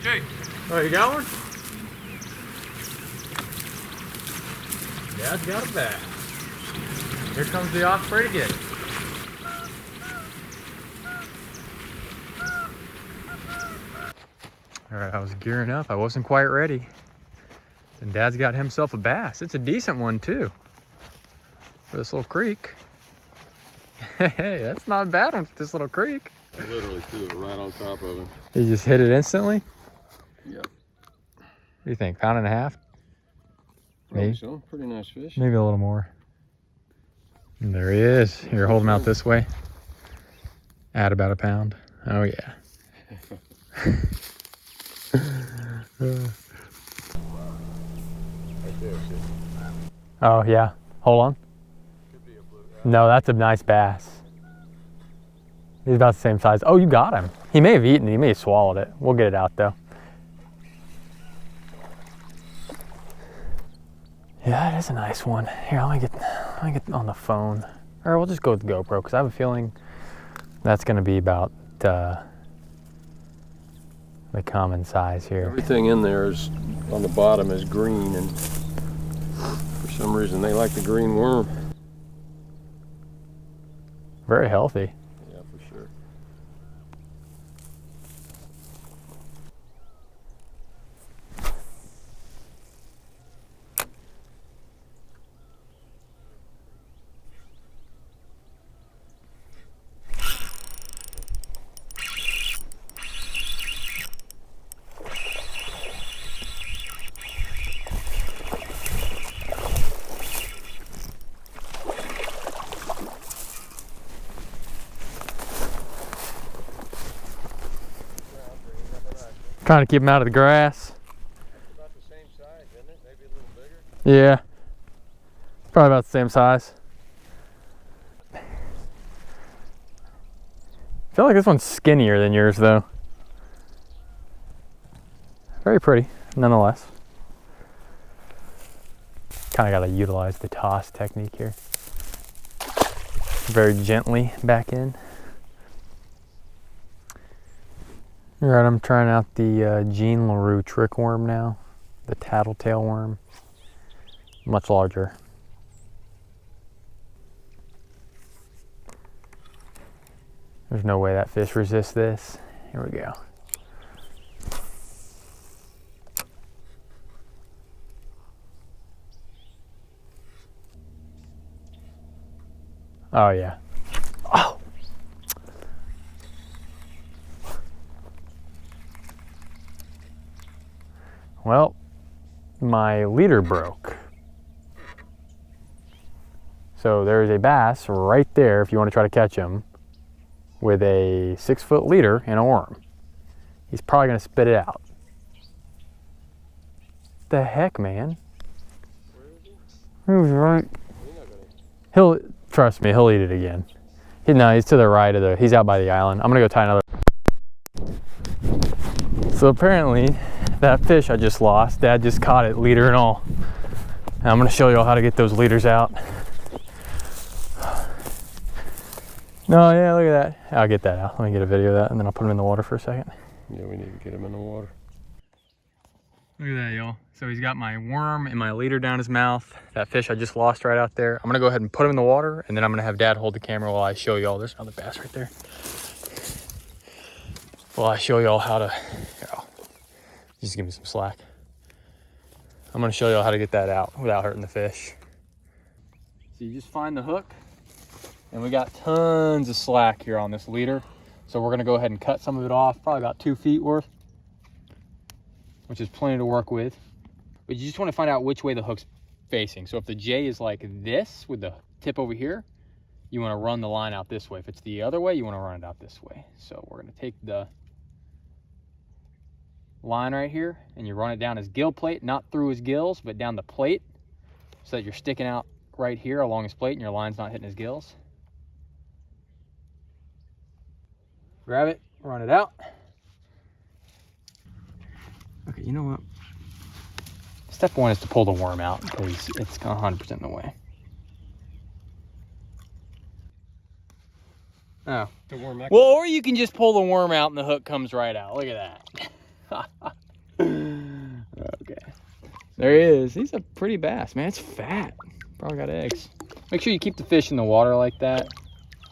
Okay. Oh, you got one? Dad's got a bass. Here comes the osprey to get it. All right, I was gearing up. I wasn't quite ready. And Dad's got himself a bass. It's a decent one too. For this little creek. Hey, that's not a bad one for this little creek. I literally threw it right on top of him. You just hit it instantly? Yep. What do you think? Pound and a half? Probably Maybe. so. Pretty nice fish. Maybe a little more. And there he is. Here, hold him out this way. Add about a pound. Oh yeah. Right there, see? Oh yeah. Hold on. Could be a blue. No, that's a nice bass. He's about the same size. Oh, you got him. He may have eaten it. He may have swallowed it. We'll get it out though. Yeah, that is a nice one. Here, let me get on the phone. Or we'll just go with the GoPro because I have a feeling that's going to be about the common size here. Everything in there is on the bottom is green, and for some reason they like the green worm. Very healthy. Yeah, for sure. Trying to keep him out of the grass. About the same size, isn't it? Maybe a little bigger. Yeah. Probably about the same size. I feel like this one's skinnier than yours though. Very pretty, nonetheless. Kind of got to utilize the toss technique here. Very gently back in. All right, I'm trying out the Jean LaRue trick worm now. The tattletale worm. Much larger. There's no way that fish resists this. Here we go. Oh yeah. Oh. Well, my leader broke. So there's a bass right there if you want to try to catch him with a 6-foot leader and a worm. He's probably going to spit it out. The heck, man? Where is he? He was right. You're not gonna... He'll, trust me, he'll eat it again. No, he's to the right of the, he's out by the island. I'm gonna go tie another. So apparently, that fish I just lost, Dad just caught it, leader and all. And I'm gonna show you all how to get those leaders out. No, yeah, look at that. I'll get that out. Let me get a video of that and then I'll put him in the water for a second. Yeah, we need to get him in the water. Look at that, y'all. So he's got my worm and my leader down his mouth. That fish I just lost right out there. I'm gonna go ahead and put him in the water and then I'm gonna have Dad hold the camera while I show y'all. There's another bass right there. While I show y'all how to, just give me some slack. I'm gonna show y'all how to get that out without hurting the fish. So you just find the hook and we got tons of slack here on this leader. So we're gonna go ahead and cut some of it off, probably about 2 feet worth, which is plenty to work with. But you just want to find out which way the hook's facing. So if the J is like this with the tip over here, you want to run the line out this way. If it's the other way, you want to run it out this way. So we're going to take the line right here and you run it down his gill plate, not through his gills, but down the plate so that you're sticking out right here along his plate and your line's not hitting his gills. Grab it, run it out. Okay, you know what? Step one is to pull the worm out because it's 100% in the way. Oh. The worm. Well, or you can just pull the worm out and the hook comes right out. Look at that. Okay. There he is. He's a pretty bass, man. It's fat. Probably got eggs. Make sure you keep the fish in the water like that.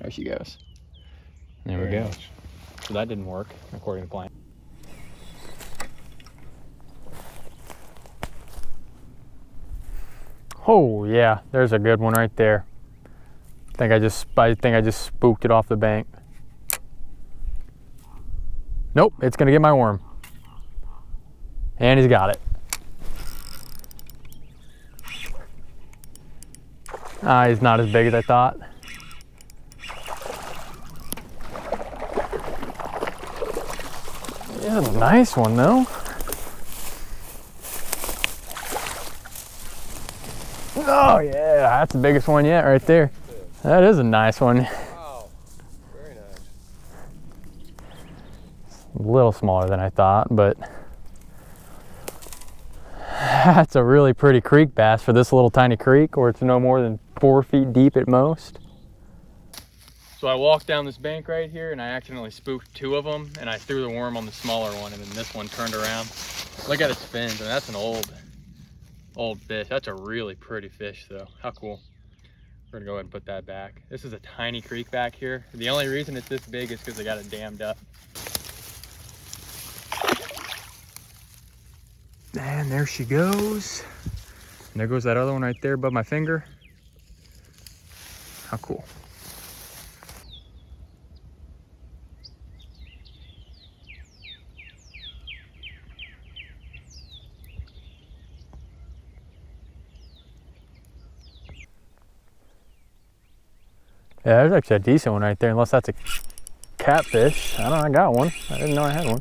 There she goes. There we go. So that didn't work according to plan. Oh yeah, there's a good one right there. I think I just spooked it off the bank. Nope, it's gonna get my worm. And he's got it. He's not as big as I thought. It's a nice one though. Oh yeah, that's the biggest one yet right there. That is a nice one. Wow, very nice. A little smaller than I thought, but that's a really pretty creek bass for this little tiny creek, or it's no more than 4 feet deep at most. So I walked down this bank right here and I accidentally spooked 2 of them, and I threw the worm on the smaller one, and then this one turned around. Look at its fins, and that's an old fish. That's a really pretty fish though. How cool. We're gonna go ahead and put that back. This is a tiny creek back here. The only reason it's this big is because they got it dammed up. And there she goes. And there goes that other one right there above my finger. How cool. Yeah, there's actually a decent one right there, unless that's a catfish. I don't know, I got one. I didn't know I had one.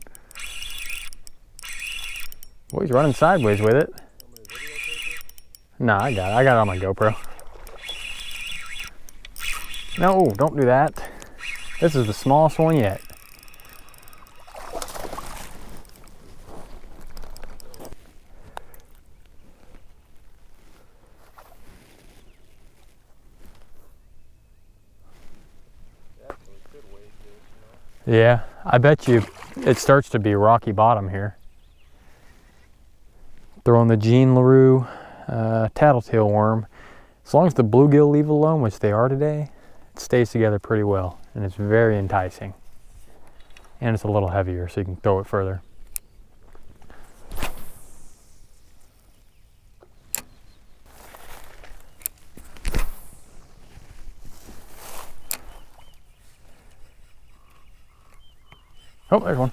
Boy, he's running sideways with it. Nah, I got it. I got it on my GoPro. No, don't do that. This is the smallest one yet. Yeah, I bet you it starts to be rocky bottom here. Throwing the Jean LaRue tattletale worm. As long as the bluegill leave alone, which they are today, it stays together pretty well, and it's very enticing. And it's a little heavier, so you can throw it further. Oh, there's one.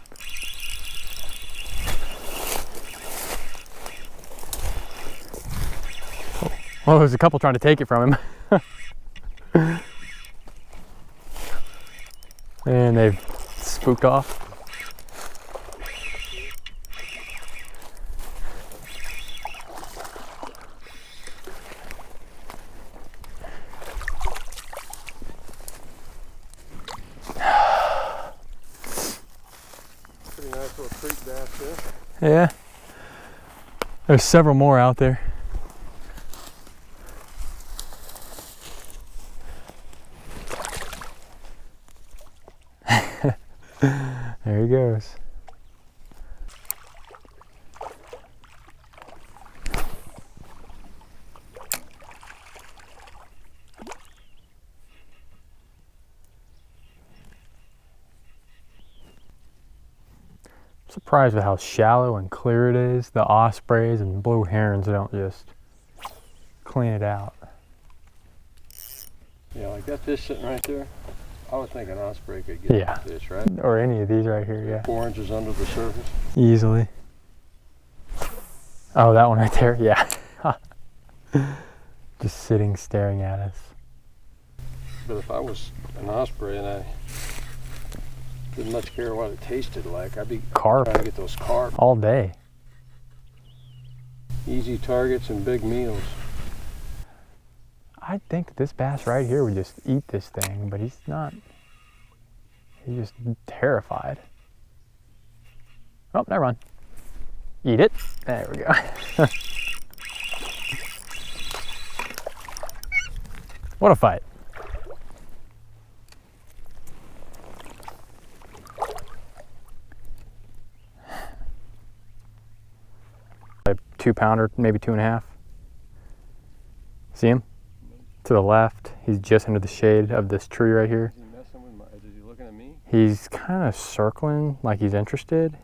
Well, there's a couple trying to take it from him. And they've spooked off. Pretty nice little creek bass there. Yeah. There's several more out there. There he goes. I'm surprised with how shallow and clear it is. The ospreys and blue herons don't just clean it out. Yeah, like that fish sitting right there. I would think an osprey could get that fish, right? Or any of these right here, yeah. 4 inches under the surface. Easily. Oh, that one right there, yeah. Just sitting, staring at us. But if I was an osprey and I didn't much care what it tasted like, I'd be Carp. trying to get those carp. All day. Easy targets and big meals. I think this bass right here would just eat this thing, but he's not. He's just terrified. Oh, never mind. Eat it. There we go. What a fight. 2-pounder, maybe 2.5. See him? To the left. He's just under the shade of this tree right here. Is he messing with my, is he looking at me? He's kind of circling like he's interested.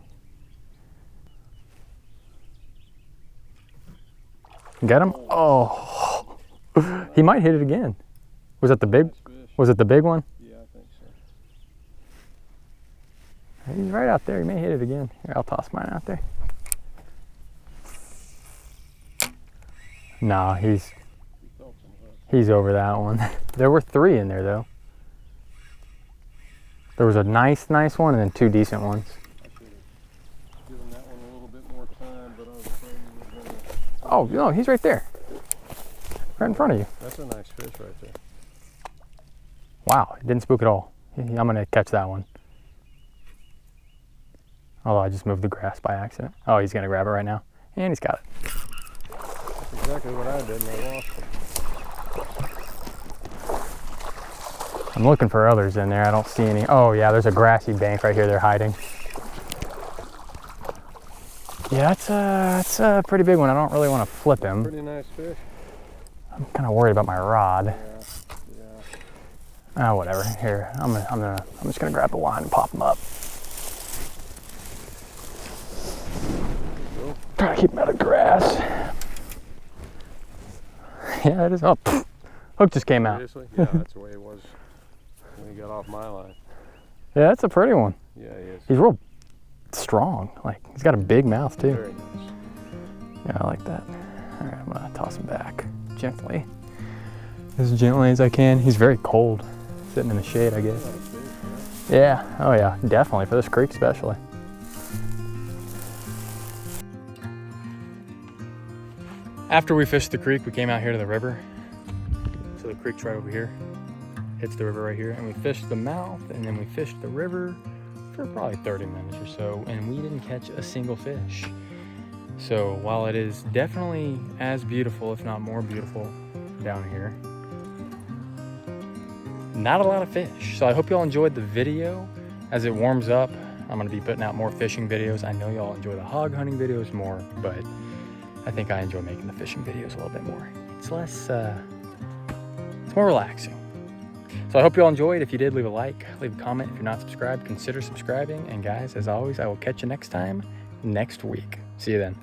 Get him? Oh, he might hit it again. Was it the big? Was it the big one? Yeah, I think so. He's right out there. He may hit it again. Here, I'll toss mine out there. Nah, he's over that one. There were 3 in there though. There was a nice one and then 2 decent ones. I should have given that one a little bit more time, but I was afraid he was gonna. Oh no, he's right there. Right in front of you. That's a nice fish right there. Wow, it didn't spook at all. I'm gonna catch that one. Although I just moved the grass by accident. Oh, he's gonna grab it right now. And he's got it. That's exactly what I did and I lost it. I'm looking for others in there. I don't see any. Oh yeah, there's a grassy bank right here. They're hiding. Yeah, that's a pretty big one. I don't really want to flip him. Pretty nice fish. I'm kind of worried about my rod. Yeah. Oh, whatever. Here, I'm just gonna grab the line and pop him up. Try to keep him out of grass. Yeah, it is. Oh, pfft. Hook just came out. Seriously? Yeah, that's the way it was when he got off my line. Yeah, that's a pretty one. Yeah, he is. He's real strong. Like, he's got a big mouth too. Very nice. Yeah, I like that. All right, I'm gonna toss him back gently. As gently as I can. He's very cold, sitting in the shade, I guess. Yeah, oh yeah, definitely for this creek especially. After we fished the creek, we came out here to the river. So the creek's right over here. Hits the river right here. And we fished the mouth and then we fished the river for probably 30 minutes or so. And we didn't catch a single fish. So while it is definitely as beautiful, if not more beautiful down here, not a lot of fish. So I hope y'all enjoyed the video. As it warms up, I'm gonna be putting out more fishing videos. I know y'all enjoy the hog hunting videos more, but I think I enjoy making the fishing videos a little bit more. It's less, it's more relaxing. So I hope you all enjoyed. If you did, leave a like, leave a comment. If you're not subscribed, consider subscribing. And guys, as always, I will catch you next time, next week. See you then.